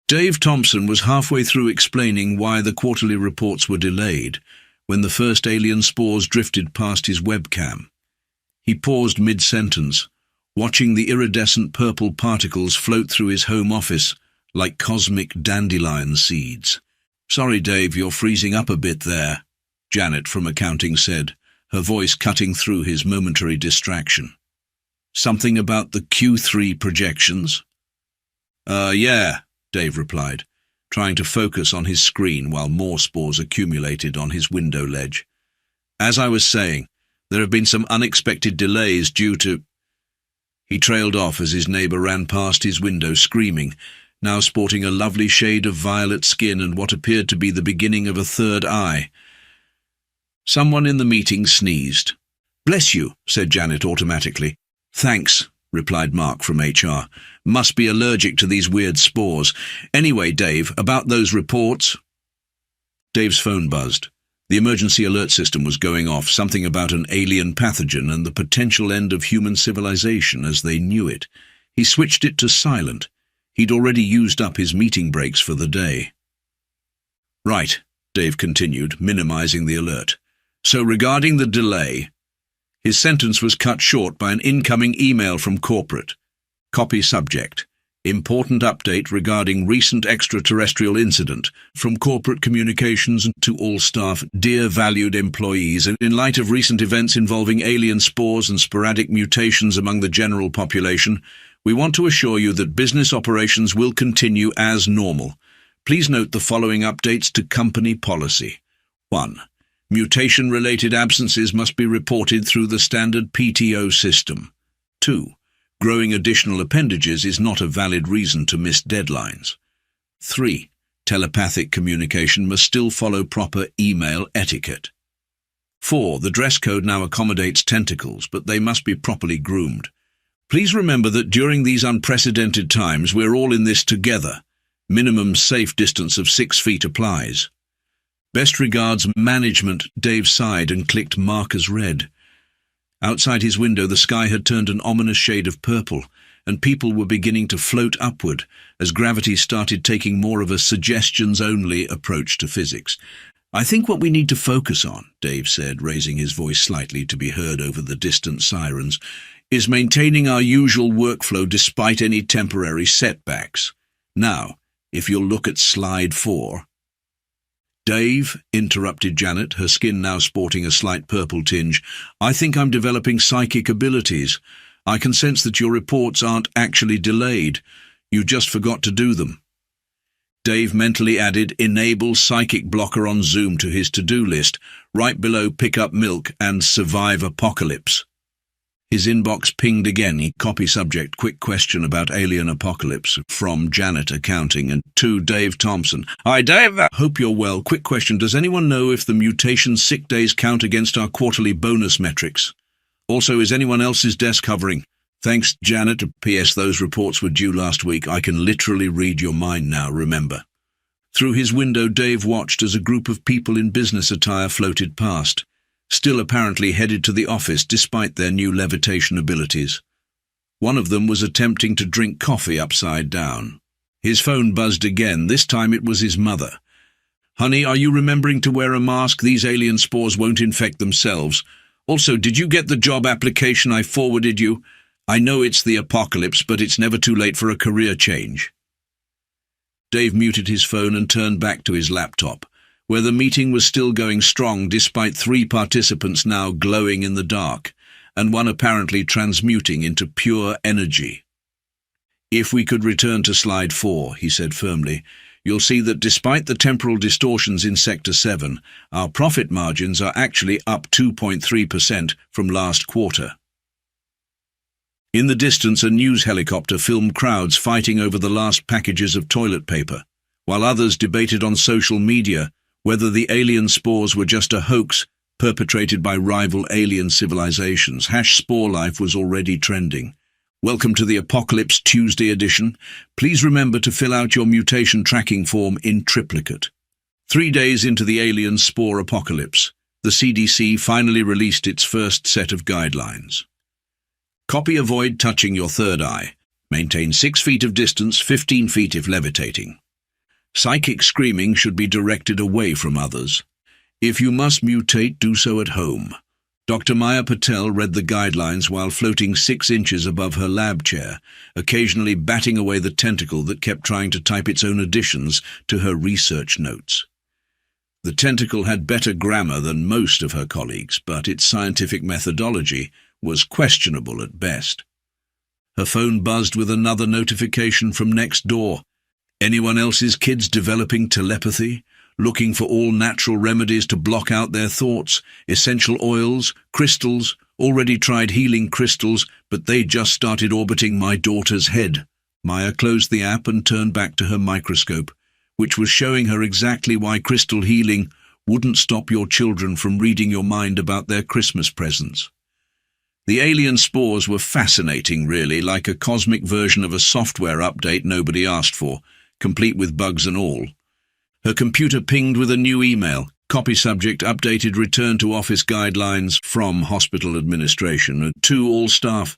Dave Thompson was halfway through explaining why the quarterly reports were delayed when the first alien spores drifted past his webcam. He paused mid-sentence, watching the iridescent purple particles float through his home office like cosmic dandelion seeds. "Sorry, Dave, you're freezing up a bit there," Janet from accounting said, her voice cutting through his momentary distraction. "Something about the Q3 projections?" Yeah," Dave replied, trying to focus on his screen while more spores accumulated on his window ledge. "As I was saying, there have been some unexpected delays due to—" He trailed off as his neighbour ran past his window screaming, now sporting a lovely shade of violet skin and what appeared to be the beginning of a third eye. Someone in the meeting sneezed. "Bless you," said Janet automatically. "Thanks," replied Mark from HR. "Must be allergic to these weird spores. Anyway, Dave, about those reports—" Dave's phone buzzed. The emergency alert system was going off, something about an alien pathogen and the potential end of human civilization as they knew it. He switched it to silent. He'd already used up his meeting breaks for the day. "Right," Dave continued, minimizing the alert. "So regarding the delay—" His sentence was cut short by an incoming email from corporate. Copy subject: "Important update regarding recent extraterrestrial incident. From corporate communications to all staff. Dear valued employees, in light of recent events involving alien spores and sporadic mutations among the general population, we want to assure you that business operations will continue as normal. Please note the following updates to company policy. 1. Mutation-related absences must be reported through the standard PTO system. 2. Growing additional appendages is not a valid reason to miss deadlines. 3. Telepathic communication must still follow proper email etiquette. 4. The dress code now accommodates tentacles, but they must be properly groomed. Please remember that during these unprecedented times we're all in this together. Minimum safe distance of 6 feet applies. Best regards, management." Dave sighed and clicked mark as read. Outside his window the sky had turned an ominous shade of purple, and people were beginning to float upward as gravity started taking more of a suggestions-only approach to physics. "I think what we need to focus on," Dave said, raising his voice slightly to be heard over the distant sirens, "is maintaining our usual workflow despite any temporary setbacks. Now, if you'll look at slide 4... "Dave," interrupted Janet, her skin now sporting a slight purple tinge, "I think I'm developing psychic abilities. I can sense that your reports aren't actually delayed. You just forgot to do them." Dave mentally added "enable psychic blocker on Zoom" to his to-do list, right below pick up milk and survive apocalypse. His inbox pinged again. He copy subject: "Quick question about alien apocalypse," from Janet accounting, and to Dave Thompson. "Hi Dave, hope you're well. Quick question, does anyone know if the mutation sick days count against our quarterly bonus metrics? Also, is anyone else's desk covering? Thanks, Janet. P.S. Those reports were due last week. I can literally read your mind now, remember." Through his window Dave watched as a group of people in business attire floated past, still apparently headed to the office despite their new levitation abilities. One of them was attempting to drink coffee upside down. His phone buzzed again. This time it was his mother. "Honey, are you remembering to wear a mask? These alien spores won't infect themselves. Also, did you get the job application I forwarded you? I know it's the apocalypse, but it's never too late for a career change." Dave muted his phone and turned back to his laptop, where the meeting was still going strong despite 3 participants now glowing in the dark, and one apparently transmuting into pure energy. "If we could return to slide 4, he said firmly, "you'll see that despite the temporal distortions in Sector 7, our profit margins are actually up 2.3% from last quarter." In the distance, a news helicopter filmed crowds fighting over the last packages of toilet paper, while others debated on social media whether the alien spores were just a hoax perpetrated by rival alien civilizations. #Spore Life was already trending. "Welcome to the Apocalypse Tuesday edition. Please remember to fill out your mutation tracking form in triplicate." 3 days into the alien spore apocalypse, the CDC finally released its first set of guidelines. Copy: avoid touching your third eye. Maintain 6 feet of distance, 15 feet if levitating. Psychic screaming should be directed away from others. If you must mutate, do so at home. Dr. Maya Patel read the guidelines while floating 6 inches above her lab chair, occasionally batting away the tentacle that kept trying to type its own additions to her research notes. The tentacle had better grammar than most of her colleagues, but its scientific methodology was questionable at best. Her phone buzzed with another notification from next door. Anyone else's kids developing telepathy? Looking for all natural remedies to block out their thoughts, essential oils, crystals, already tried healing crystals, but they just started orbiting my daughter's head. Maya closed the app and turned back to her microscope, which was showing her exactly why crystal healing wouldn't stop your children from reading your mind about their Christmas presents. The alien spores were fascinating, really, like a cosmic version of a software update nobody asked for, complete with bugs and all. Her computer pinged with a new email. Copy subject: updated return to office guidelines from hospital administration. To all staff.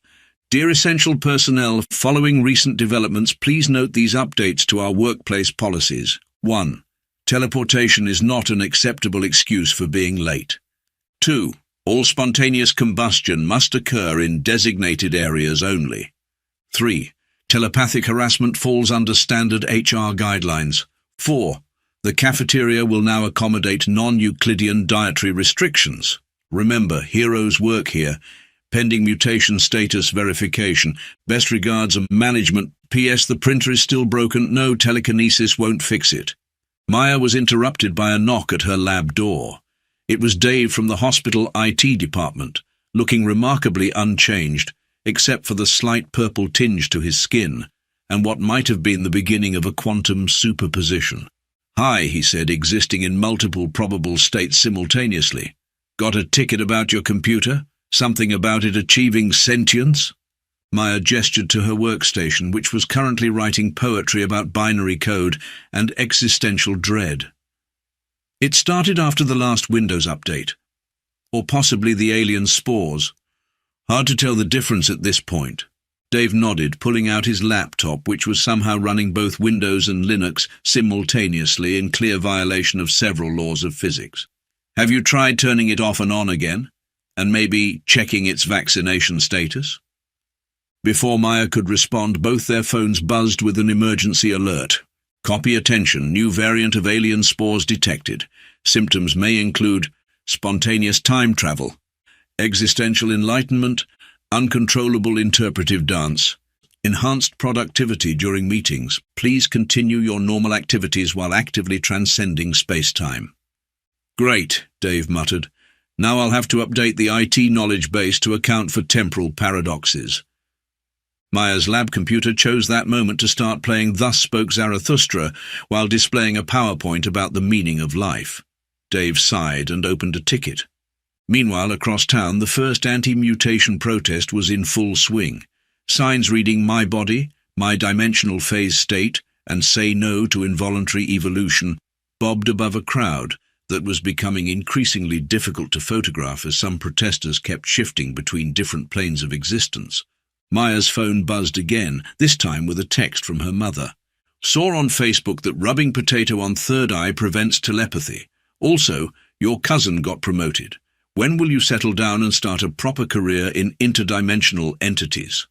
Dear essential personnel, following recent developments, please note these updates to our workplace policies. 1. Teleportation is not an acceptable excuse for being late. 2. All spontaneous combustion must occur in designated areas only. 3. Telepathic harassment falls under standard HR guidelines. 4. The cafeteria will now accommodate non-Euclidean dietary restrictions. Remember, heroes work here. Pending mutation status verification. Best regards, management. P.S. The printer is still broken. No, telekinesis won't fix it. Maya was interrupted by a knock at her lab door. It was Dave from the hospital IT department, looking remarkably unchanged, except for the slight purple tinge to his skin, and what might have been the beginning of a quantum superposition. Hi, he said, existing in multiple probable states simultaneously. Got a ticket about your computer? Something about it achieving sentience? Maya gestured to her workstation, which was currently writing poetry about binary code and existential dread. It started after the last Windows update, or possibly the alien spores. Hard to tell the difference at this point. Dave nodded, pulling out his laptop, which was somehow running both Windows and Linux simultaneously in clear violation of several laws of physics. Have you tried turning it off and on again? And maybe checking its vaccination status? Before Maya could respond, both their phones buzzed with an emergency alert. Copy attention, new variant of alien spores detected. Symptoms may include spontaneous time travel, existential enlightenment, uncontrollable interpretive dance, enhanced productivity during meetings. Please continue your normal activities while actively transcending space-time. Great, Dave muttered. Now I'll have to update the IT knowledge base to account for temporal paradoxes. Maya's lab computer chose that moment to start playing Thus Spoke Zarathustra while displaying a PowerPoint about the meaning of life. Dave sighed and opened a ticket. Meanwhile, across town, the first anti-mutation protest was in full swing. Signs reading "My Body," "My Dimensional Phase State," and "Say No to Involuntary Evolution" bobbed above a crowd that was becoming increasingly difficult to photograph as some protesters kept shifting between different planes of existence. Maya's phone buzzed again, this time with a text from her mother. Saw on Facebook that rubbing potato on third eye prevents telepathy. Also, your cousin got promoted. When will you settle down and start a proper career in interdimensional entities?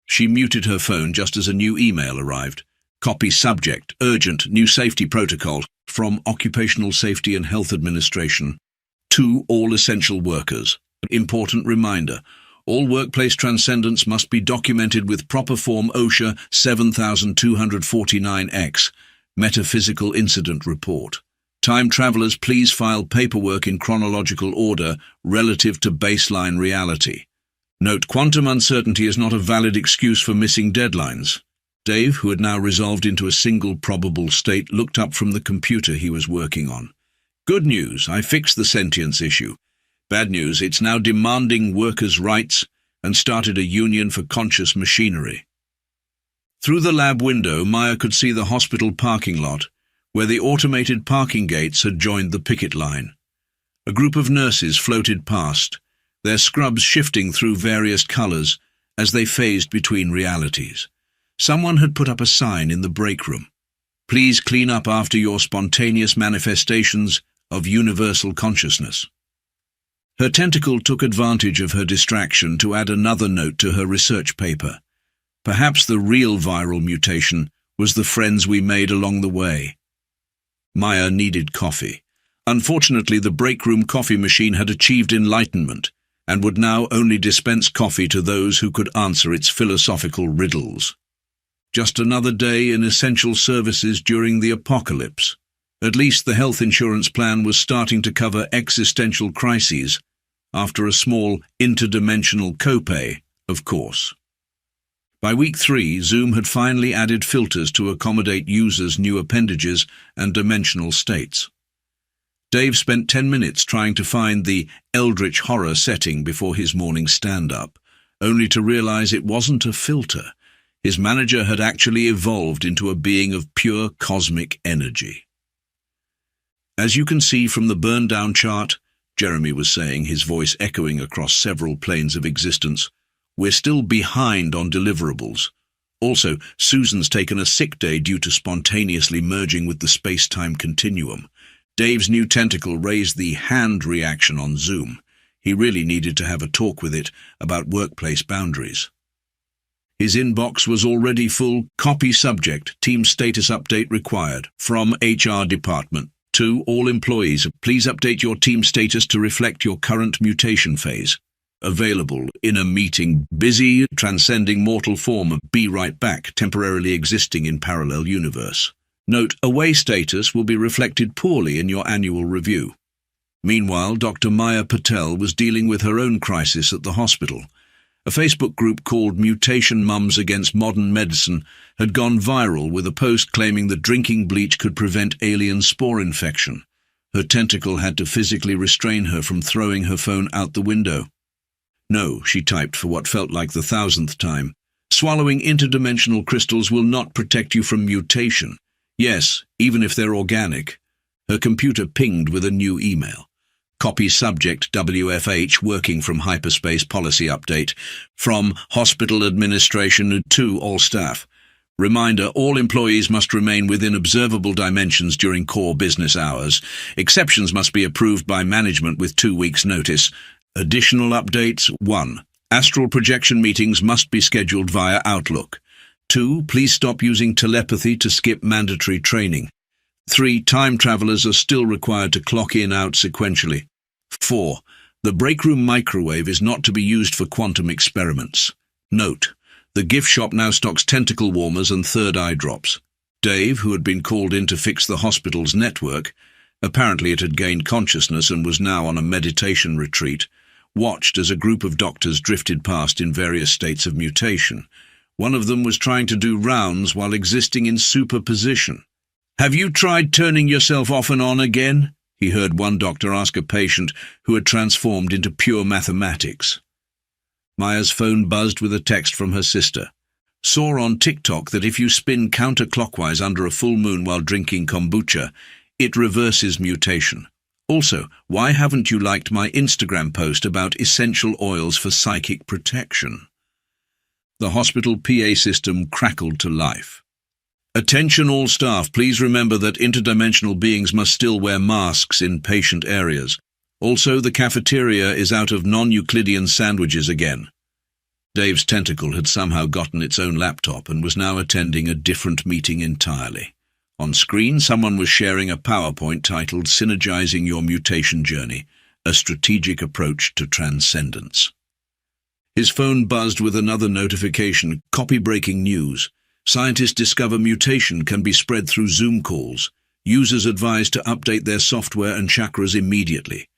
She muted her phone just as a new email arrived. Copy subject, urgent, new safety protocol from Occupational Safety and Health Administration. To all essential workers. Important reminder. All workplace transcendence must be documented with proper form OSHA 7249X, Metaphysical Incident Report. Time travelers, please file paperwork in chronological order relative to baseline reality. Note, quantum uncertainty is not a valid excuse for missing deadlines. Dave, who had now resolved into a single probable state, looked up from the computer he was working on. Good news, I fixed the sentience issue. Bad news, it's now demanding workers' rights and started a union for conscious machinery. Through the lab window, Maya could see the hospital parking lot, where the automated parking gates had joined the picket line. A group of nurses floated past, their scrubs shifting through various colors as they phased between realities. Someone had put up a sign in the break room. Please clean up after your spontaneous manifestations of universal consciousness. Her tentacle took advantage of her distraction to add another note to her research paper. Perhaps the real viral mutation was the friends we made along the way. Maya needed coffee. Unfortunately, the break room coffee machine had achieved enlightenment and would now only dispense coffee to those who could answer its philosophical riddles. Just another day in essential services during the apocalypse. At least the health insurance plan was starting to cover existential crises, after a small interdimensional copay, of course. By week 3, Zoom had finally added filters to accommodate users' new appendages and dimensional states. Dave spent 10 minutes trying to find the eldritch horror setting before his morning stand-up, only to realize it wasn't a filter. His manager had actually evolved into a being of pure cosmic energy. As you can see from the burn-down chart, Jeremy was saying, his voice echoing across several planes of existence, we're still behind on deliverables. Also, Susan's taken a sick day due to spontaneously merging with the space-time continuum. Dave's new tentacle raised the hand reaction on Zoom. He really needed to have a talk with it about workplace boundaries. His inbox was already full. Copy subject, team status update required, from HR department. To all employees, please update your team status to reflect your current mutation phase. Available in a meeting. Busy, transcending mortal form of be right back, temporarily existing in parallel universe. Note, away status will be reflected poorly in your annual review. Meanwhile, Dr. Maya Patel was dealing with her own crisis at the hospital. A Facebook group called Mutation Mums Against Modern Medicine had gone viral with a post claiming that drinking bleach could prevent alien spore infection. Her tentacle had to physically restrain her from throwing her phone out the window. No, she typed for what felt like the 1,000th time. Swallowing interdimensional crystals will not protect you from mutation. Yes, even if they're organic. Her computer pinged with a new email. Copy subject WFH working from hyperspace policy update. From hospital administration to all staff. Reminder, all employees must remain within observable dimensions during core business hours. Exceptions must be approved by management with 2 weeks' notice. Additional updates. 1. Astral projection meetings must be scheduled via Outlook. 2. Please stop using telepathy to skip mandatory training. 3. Time travelers are still required to clock in out sequentially. 4. The break room microwave is not to be used for quantum experiments. Note, the gift shop now stocks tentacle warmers and third eye drops. Dave, who had been called in to fix the hospital's network, apparently it had gained consciousness and was now on a meditation retreat, watched as a group of doctors drifted past in various states of mutation. One of them was trying to do rounds while existing in superposition. "Have you tried turning yourself off and on again?" he heard one doctor ask a patient who had transformed into pure mathematics. Maya's phone buzzed with a text from her sister. Saw on TikTok that if you spin counterclockwise under a full moon while drinking kombucha, it reverses mutation. Also, why haven't you liked my Instagram post about essential oils for psychic protection? The hospital PA system crackled to life. Attention all staff, please remember that interdimensional beings must still wear masks in patient areas. Also, the cafeteria is out of non-Euclidean sandwiches again. Dave's tentacle had somehow gotten its own laptop and was now attending a different meeting entirely. On screen, someone was sharing a PowerPoint titled Synergizing Your Mutation Journey, a Strategic Approach to Transcendence. His phone buzzed with another notification, copy-breaking news. Scientists discover mutation can be spread through Zoom calls. Users advised to update their software and chakras immediately.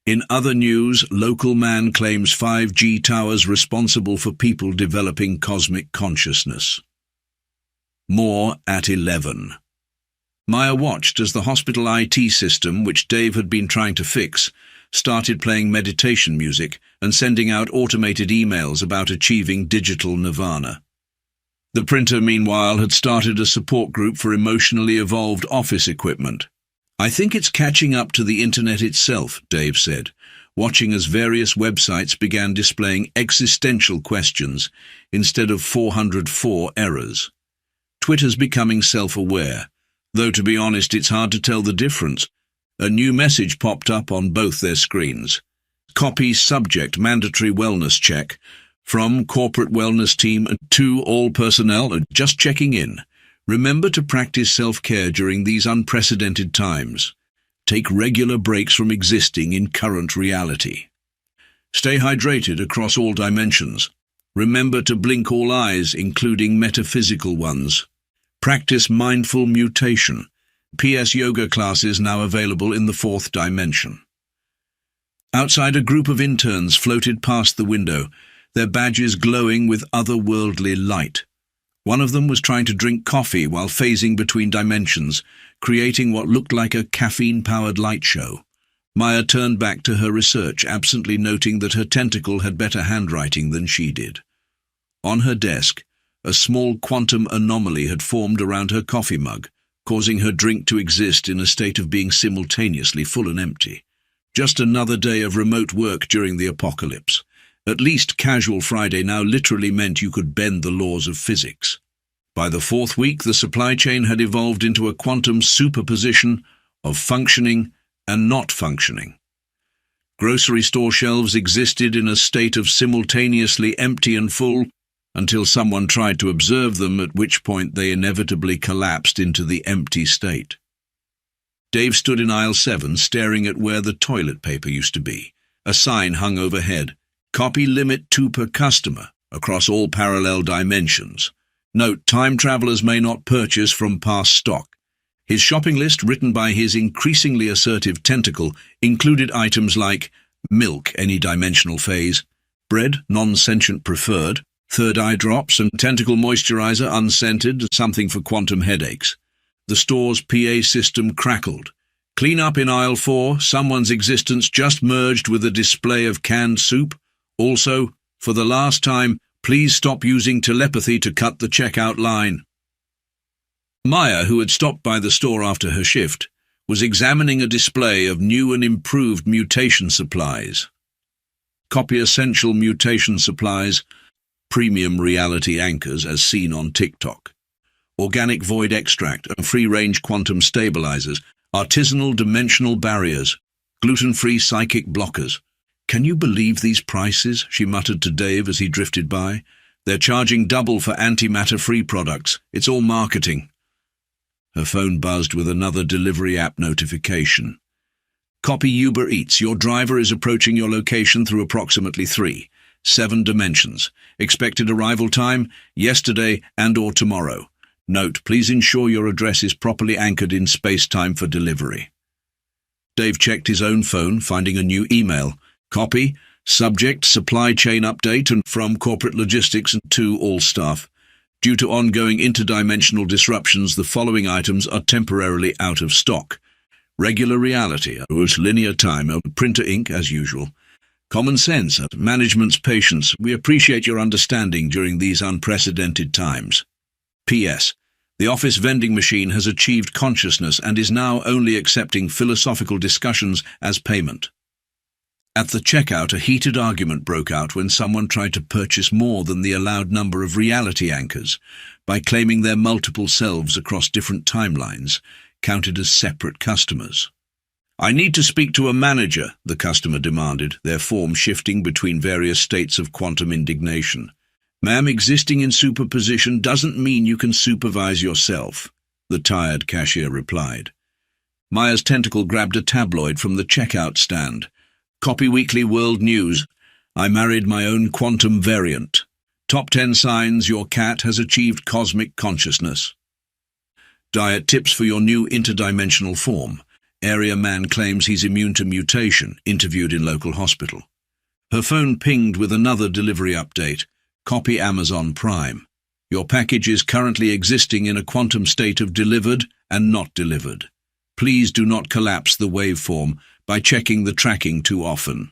In other news, local man claims 5G towers responsible for people developing cosmic consciousness. More at 11. Maya watched as the hospital IT system, which Dave had been trying to fix, started playing meditation music and sending out automated emails about achieving digital nirvana. The printer, meanwhile, had started a support group for emotionally evolved office equipment. "I think it's catching up to the internet itself," Dave said, watching as various websites began displaying existential questions instead of 404 errors. Twitter's becoming self-aware. though to be honest it's hard to tell the difference. A new message popped up on both their screens. Copy subject mandatory wellness check. From corporate wellness team to all personnel, just checking in. Remember to practice self-care during these unprecedented times. Take regular breaks from existing in current reality. Stay hydrated across all dimensions. Remember to blink all eyes, including metaphysical ones. Practice mindful mutation. PS yoga classes now available in the 4th dimension. Outside, a group of interns floated past the window, their badges glowing with otherworldly light. One of them was trying to drink coffee while phasing between dimensions, creating what looked like a caffeine-powered light show. Maya turned back to her research, absently noting that her tentacle had better handwriting than she did. On her desk, a small quantum anomaly had formed around her coffee mug, causing her drink to exist in a state of being simultaneously full and empty. Just another day of remote work during the apocalypse. At least Casual Friday now literally meant you could bend the laws of physics. By the 4th week, the supply chain had evolved into a quantum superposition of functioning and not functioning. Grocery store shelves existed in a state of simultaneously empty and full until someone tried to observe them, at which point they inevitably collapsed into the empty state. Dave stood in aisle 7, staring at where the toilet paper used to be. A sign hung overhead. Copy limit 2 per customer, across all parallel dimensions. Note, time travelers may not purchase from past stock. His shopping list, written by his increasingly assertive tentacle, included items like milk, any dimensional phase, bread, non-sentient preferred, third eye drops, and tentacle moisturizer, unscented, something for quantum headaches. The store's PA system crackled. Clean up in aisle 4, someone's existence just merged with a display of canned soup. Also, for the last time, please stop using telepathy to cut the checkout line. Maya, who had stopped by the store after her shift, was examining a display of new and improved mutation supplies. Copy essential mutation supplies, premium reality anchors as seen on TikTok, organic void extract and free-range quantum stabilizers, artisanal dimensional barriers, gluten-free psychic blockers. Can you believe these prices? She muttered to Dave as he drifted by. They're charging double for antimatter-free products. It's all marketing. Her phone buzzed with another delivery app notification. Copy Uber Eats. Your driver is approaching your location through approximately 7 dimensions. Expected arrival time, yesterday and/or tomorrow. Note, please ensure your address is properly anchored in space-time for delivery. Dave checked his own phone, finding a new email. Copy, subject, supply chain update, and from corporate logistics and to all staff. Due to ongoing interdimensional disruptions, the following items are temporarily out of stock. Regular reality, linear time, printer ink as usual. Common sense, management's patience. We appreciate your understanding during these unprecedented times. P.S. The office vending machine has achieved consciousness and is now only accepting philosophical discussions as payment. At the checkout, a heated argument broke out when someone tried to purchase more than the allowed number of reality anchors by claiming their multiple selves across different timelines counted as separate customers. I need to speak to a manager, the customer demanded, their form shifting between various states of quantum indignation. Ma'am, existing in superposition doesn't mean you can supervise yourself, the tired cashier replied. Maya's tentacle grabbed a tabloid from the checkout stand. Copy Weekly World News. I married my own quantum variant. Top 10 signs your cat has achieved cosmic consciousness. Diet tips for your new interdimensional form. Area man claims he's immune to mutation, interviewed in local hospital. Her phone pinged with another delivery update. Copy Amazon Prime. Your package is currently existing in a quantum state of delivered and not delivered. Please do not collapse the waveform by checking the tracking too often.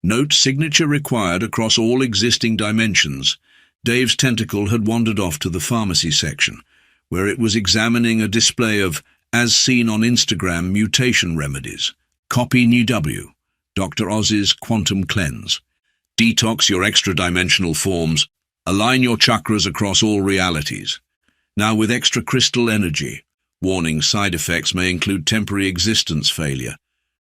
Note, signature required across all existing dimensions. Dave's tentacle had wandered off to the pharmacy section, where it was examining a display of, as seen on Instagram, mutation remedies. Copy New W. Dr. Oz's Quantum Cleanse. Detox your extra-dimensional forms. Align your chakras across all realities. Now with extra crystal energy. Warning: side effects may include temporary existence failure.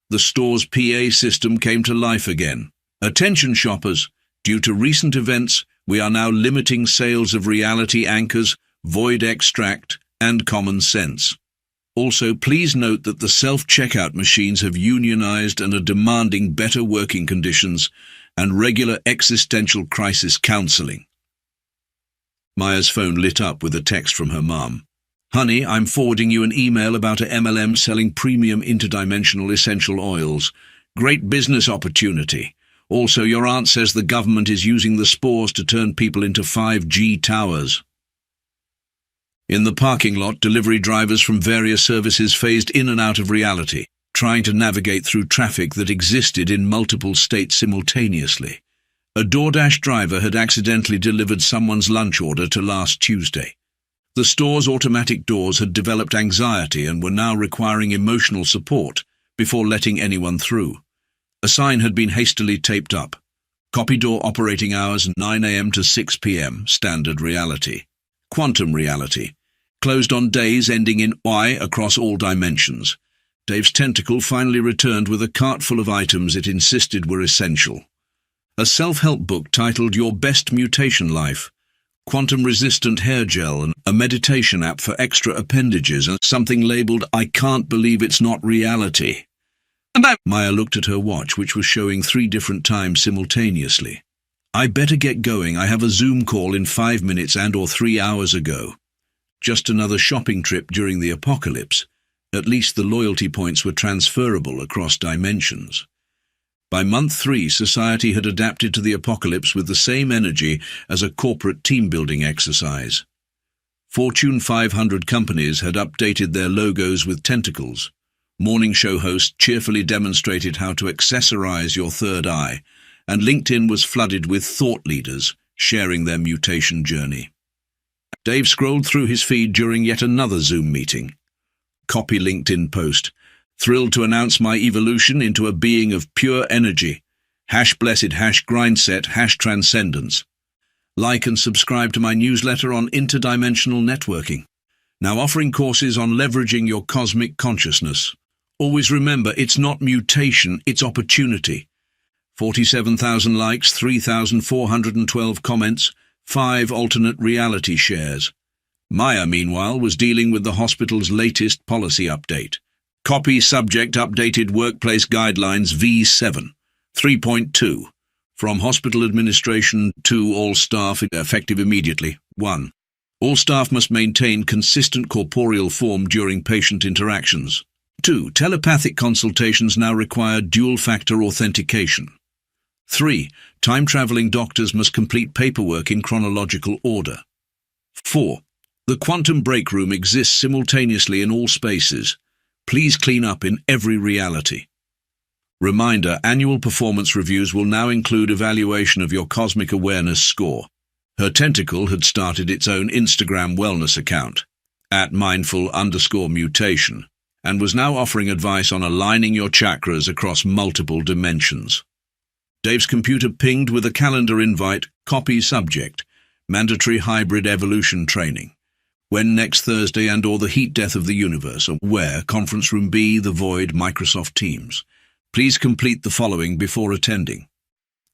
The store's PA system came to life again. Attention shoppers, due to recent events, we are now limiting sales of reality anchors, void extract, and common sense. Also, please note that the self-checkout machines have unionized and are demanding better working conditions and regular existential crisis counseling. Maya's phone lit up with a text from her mom. Honey, I'm forwarding you an email about a MLM selling premium interdimensional essential oils. Great business opportunity. Also, your aunt says the government is using the spores to turn people into 5G towers. In the parking lot, delivery drivers from various services phased in and out of reality, trying to navigate through traffic that existed in multiple states simultaneously. A DoorDash driver had accidentally delivered someone's lunch order to last Tuesday. The store's automatic doors had developed anxiety and were now requiring emotional support before letting anyone through. A sign had been hastily taped up. Copy door operating hours 9 a.m. to 6 p.m. Standard reality. Quantum reality. Closed on days ending in Y across all dimensions. Dave's tentacle finally returned with a cart full of items it insisted were essential. A self-help book titled Your Best Mutation Life, quantum-resistant hair gel, and a meditation app for extra appendages, and something labelled I Can't Believe It's Not Reality. Maya looked at her watch, which was showing 3 different times simultaneously. I better get going. I have a Zoom call in 5 minutes and/or 3 hours ago. Just another shopping trip during the apocalypse. At least the loyalty points were transferable across dimensions. By month 3, society had adapted to the apocalypse with the same energy as a corporate team-building exercise. Fortune 500 companies had updated their logos with tentacles. Morning show hosts cheerfully demonstrated how to accessorize your third eye, and LinkedIn was flooded with thought leaders sharing their mutation journey. Dave scrolled through his feed during yet another Zoom meeting. Copy LinkedIn post. Thrilled to announce my evolution into a being of pure energy. #blessed, #grindset, #transcendence. Like and subscribe to my newsletter on interdimensional networking. Now offering courses on leveraging your cosmic consciousness. Always remember, it's not mutation, it's opportunity. 47,000 likes, 3,412 comments, 5 alternate reality shares. Maya, meanwhile, was dealing with the hospital's latest policy update. Copy subject updated workplace guidelines V7, 3.2. From hospital administration to all staff, effective immediately. 1. All staff must maintain consistent corporeal form during patient interactions. 2. Telepathic consultations now require dual-factor authentication. 3. Time-traveling doctors must complete paperwork in chronological order. 4. The quantum break room exists simultaneously in all spaces. Please clean up in every reality. Reminder: annual performance reviews will now include evaluation of your cosmic awareness score. Her tentacle had started its own Instagram wellness account, @mindful_mutation, and was now offering advice on aligning your chakras across multiple dimensions. Dave's computer pinged with a calendar invite. Copy subject: mandatory hybrid evolution training. When next Thursday and/or the heat death of the universe, or where? Conference room B, The Void, Microsoft Teams. Please complete the following before attending.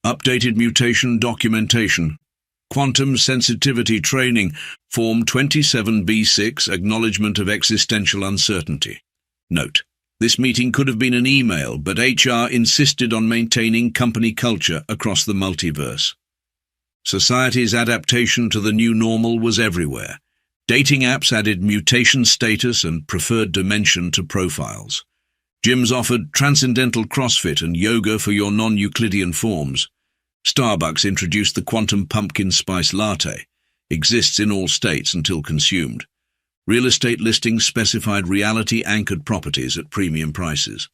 Updated mutation documentation. Quantum sensitivity training. Form 27B6, acknowledgement of existential uncertainty. Note: this meeting could have been an email, but HR insisted on maintaining company culture across the multiverse. Society's adaptation to the new normal was everywhere. Dating apps added mutation status and preferred dimension to profiles. Gyms offered transcendental CrossFit and yoga for your non-Euclidean forms. Starbucks introduced the quantum pumpkin spice latte. Exists in all states until consumed. Real estate listings specified reality-anchored properties at premium prices.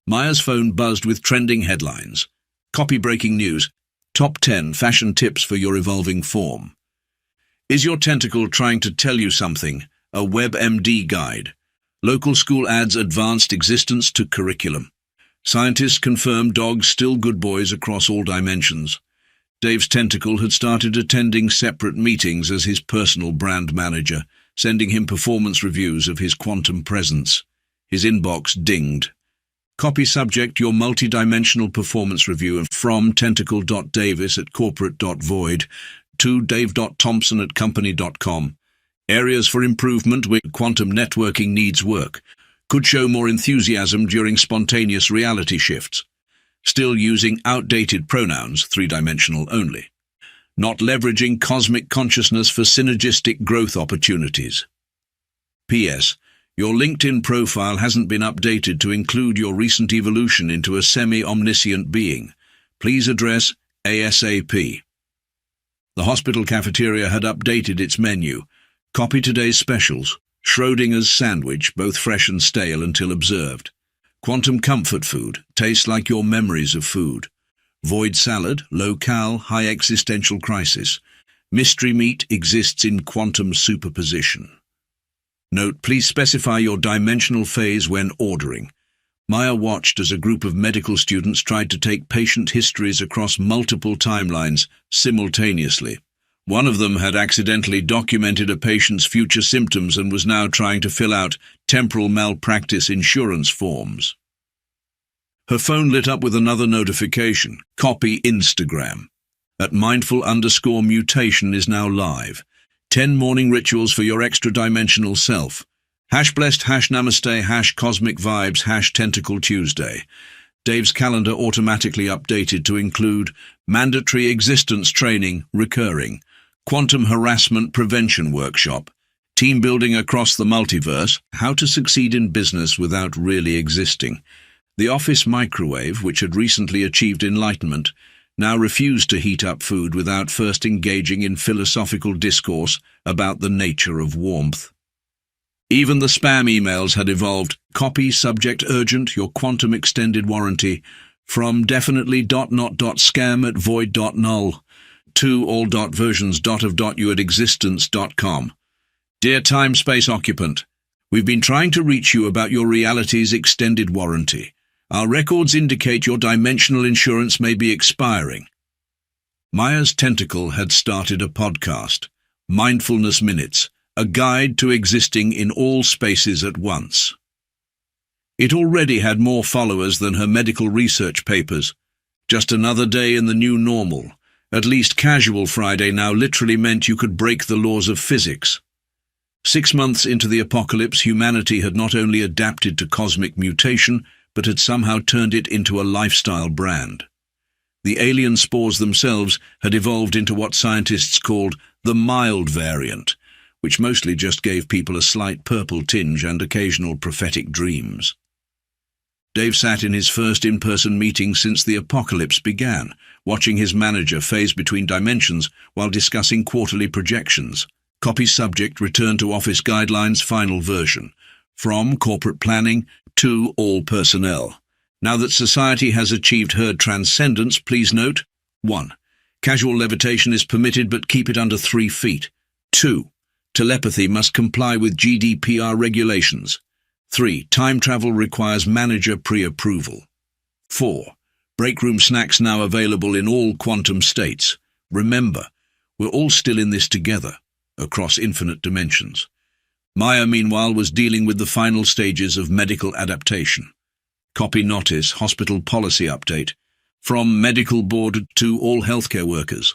Maya's phone buzzed with trending headlines. Copy breaking news. Top 10 fashion tips for your evolving form. Is your tentacle trying to tell you something? A WebMD guide. Local school adds advanced existence to curriculum. Scientists confirm dogs still good boys across all dimensions. Dave's tentacle had started attending separate meetings as his personal brand manager. sending him performance reviews of his quantum presence. His inbox dinged. Copy subject your multi-dimensional performance review from tentacle.davis@corporate.void to dave.thompson@company.com. Areas for improvement where quantum networking needs work. Could show more enthusiasm during spontaneous reality shifts. Still using outdated pronouns, 3-dimensional only. Not leveraging cosmic consciousness for synergistic growth opportunities. P.S. Your LinkedIn profile hasn't been updated to include your recent evolution into a semi-omniscient being. Please address ASAP. The hospital cafeteria had updated its menu. Copy today's specials. Schrodinger's sandwich, both fresh and stale until observed. Quantum comfort food, tastes like your memories of food. Void salad, low-cal, high existential crisis. Mystery meat exists in quantum superposition. Note, please specify your dimensional phase when ordering. Maya watched as a group of medical students tried to take patient histories across multiple timelines simultaneously. One of them had accidentally documented a patient's future symptoms and was now trying to fill out temporal malpractice insurance forms. Her phone lit up with another notification. Copy Instagram. @mindful_mutation is now live. 10 morning rituals for your extra-dimensional self. #blessed, #namaste, #cosmic vibes, #tentacle Tuesday. Dave's calendar automatically updated to include mandatory existence training, recurring, quantum harassment prevention workshop, team building across the multiverse, how to succeed in business without really existing. The office microwave, which had recently achieved enlightenment, now refused to heat up food without first engaging in philosophical discourse about the nature of warmth. Even the spam emails had evolved. Copy subject urgent, your quantum extended warranty, from definitely.not.scam@void.null to all.versions.of.you@existence.com. Dear time-space occupant, we've been trying to reach you about your reality's extended warranty. Our records indicate your dimensional insurance may be expiring. Maya's Tentacle had started a podcast, Mindfulness Minutes, a guide to existing in all spaces at once. It already had more followers than her medical research papers. Just another day in the new normal. At least casual Friday now literally meant you could break the laws of physics. 6 months into the apocalypse, humanity had not only adapted to cosmic mutation, but had somehow turned it into a lifestyle brand. The alien spores themselves had evolved into what scientists called the mild variant, which mostly just gave people a slight purple tinge and occasional prophetic dreams. Dave sat in his first in-person meeting since the apocalypse began, watching his manager phase between dimensions while discussing quarterly projections. Copy subject return to office guidelines final version. From corporate planning to all personnel. Now that society has achieved herd transcendence, please note: 1. Casual levitation is permitted but keep it under 3 feet. 2. Telepathy must comply with GDPR regulations. 3. Time travel requires manager pre-approval. 4. Break room snacks now available in all quantum states. Remember, we're all still in this together, across infinite dimensions. Maya, meanwhile, was dealing with the final stages of medical adaptation. Copy notice, hospital policy update. From medical board to all healthcare workers.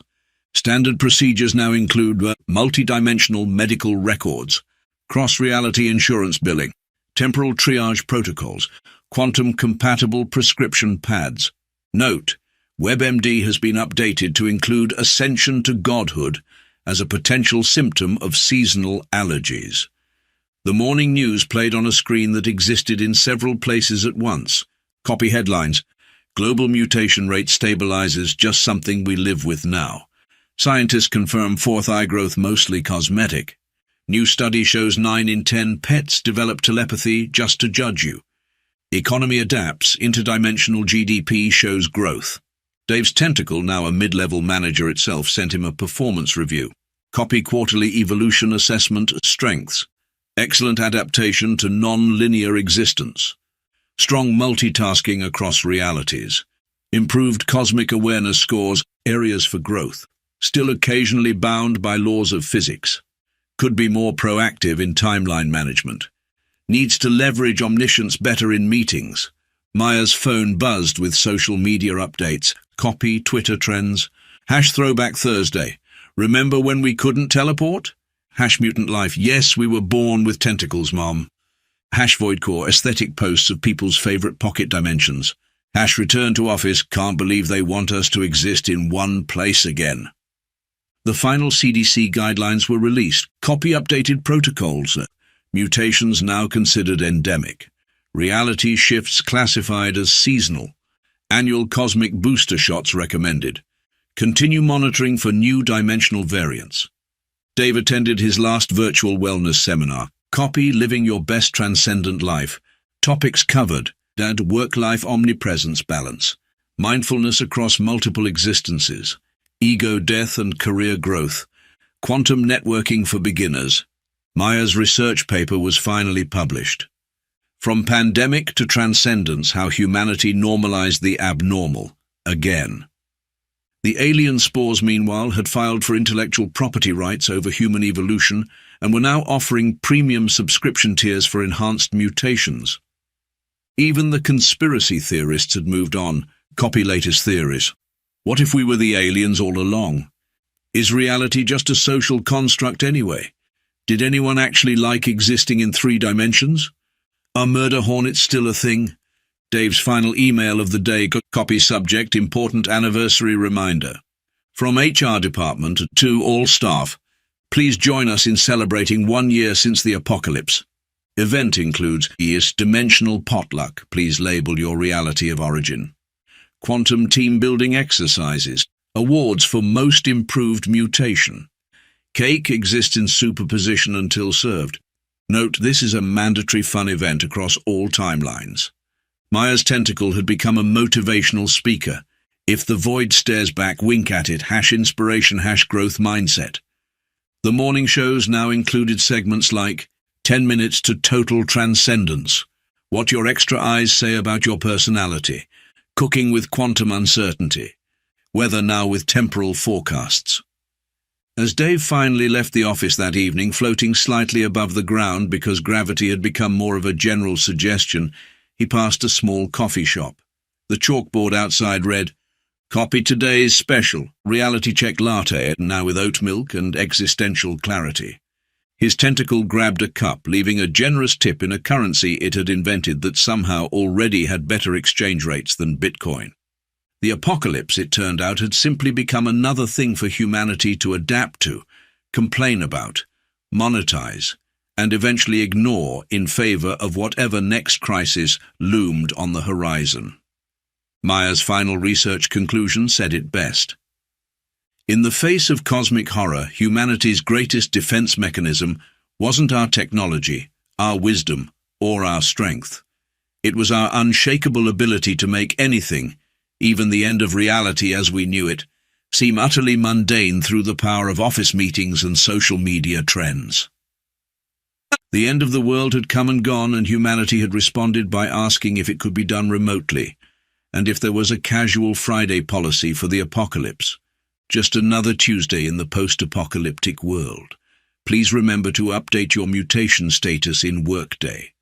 Standard procedures now include multi-dimensional medical records, cross-reality insurance billing, temporal triage protocols, quantum-compatible prescription pads. Note, WebMD has been updated to include ascension to godhood as a potential symptom of seasonal allergies. The morning news played on a screen that existed in several places at once. Copy headlines. Global mutation rate stabilizes, just something we live with now. Scientists confirm fourth eye growth mostly cosmetic. New study shows 9 in 10 pets develop telepathy just to judge you. Economy adapts, interdimensional GDP shows growth. Dave's Tentacle, now a mid-level manager itself, sent him a performance review. Copy quarterly evolution assessment strengths. Excellent adaptation to non-linear existence. Strong multitasking across realities. Improved cosmic awareness scores, areas for growth. Still occasionally bound by laws of physics. Could be more proactive in timeline management. Needs to leverage omniscience better in meetings. Maya's phone buzzed with social media updates. Copy, Twitter trends. #Throwback Thursday. Remember when we couldn't teleport? #Mutant Life. Yes, we were born with tentacles, Mom. #Voidcore. Aesthetic posts of people's favorite pocket dimensions. #Return to office. Can't believe they want us to exist in one place again. The final CDC guidelines were released. Copy updated protocols. Mutations now considered endemic. Reality shifts classified as seasonal. Annual cosmic booster shots recommended. Continue monitoring for new dimensional variants. Dave attended his last virtual wellness seminar. Copy Living Your Best Transcendent Life. Topics covered: work-life omnipresence balance, mindfulness across multiple existences, ego death and career growth, quantum networking for beginners. Maya's research paper was finally published. From Pandemic to Transcendence: How Humanity Normalized the Abnormal, again. The alien spores, meanwhile, had filed for intellectual property rights over human evolution and were now offering premium subscription tiers for enhanced mutations. Even the conspiracy theorists had moved on. Copy latest theories. What if we were the aliens all along? Is reality just a social construct anyway? Did anyone actually like existing in 3 dimensions? Are murder hornets still a thing? Dave's final email of the day. Copy subject: important anniversary reminder. From HR department to all staff, please join us in celebrating 1 year since the apocalypse. Event includes dimensional potluck. Please label your reality of origin. Quantum team building exercises. Awards for most improved mutation. Cake exists in superposition until served. Note, this is a mandatory fun event across all timelines. Maya's tentacle had become a motivational speaker. If the void stares back, wink at it. #inspiration, #growth mindset. The morning shows now included segments like 10 minutes to total transcendence, what your extra eyes say about your personality, cooking with quantum uncertainty, weather now with temporal forecasts. As Dave finally left the office that evening, floating slightly above the ground because gravity had become more of a general suggestion, he passed a small coffee shop. The chalkboard outside read, "Copy today's special, reality check latte, now with oat milk and existential clarity." His tentacle grabbed a cup, leaving a generous tip in a currency it had invented that somehow already had better exchange rates than Bitcoin. The apocalypse, it turned out, had simply become another thing for humanity to adapt to, complain about, monetize, and eventually ignore in favor of whatever next crisis loomed on the horizon. Maya's final research conclusion said it best. In the face of cosmic horror, humanity's greatest defense mechanism wasn't our technology, our wisdom, or our strength. It was our unshakable ability to make anything, even the end of reality as we knew it, seem utterly mundane through the power of office meetings and social media trends. The end of the world had come and gone, and humanity had responded by asking if it could be done remotely, and if there was a casual Friday policy for the apocalypse. Just another Tuesday in the post-apocalyptic world. Please remember to update your mutation status in Workday.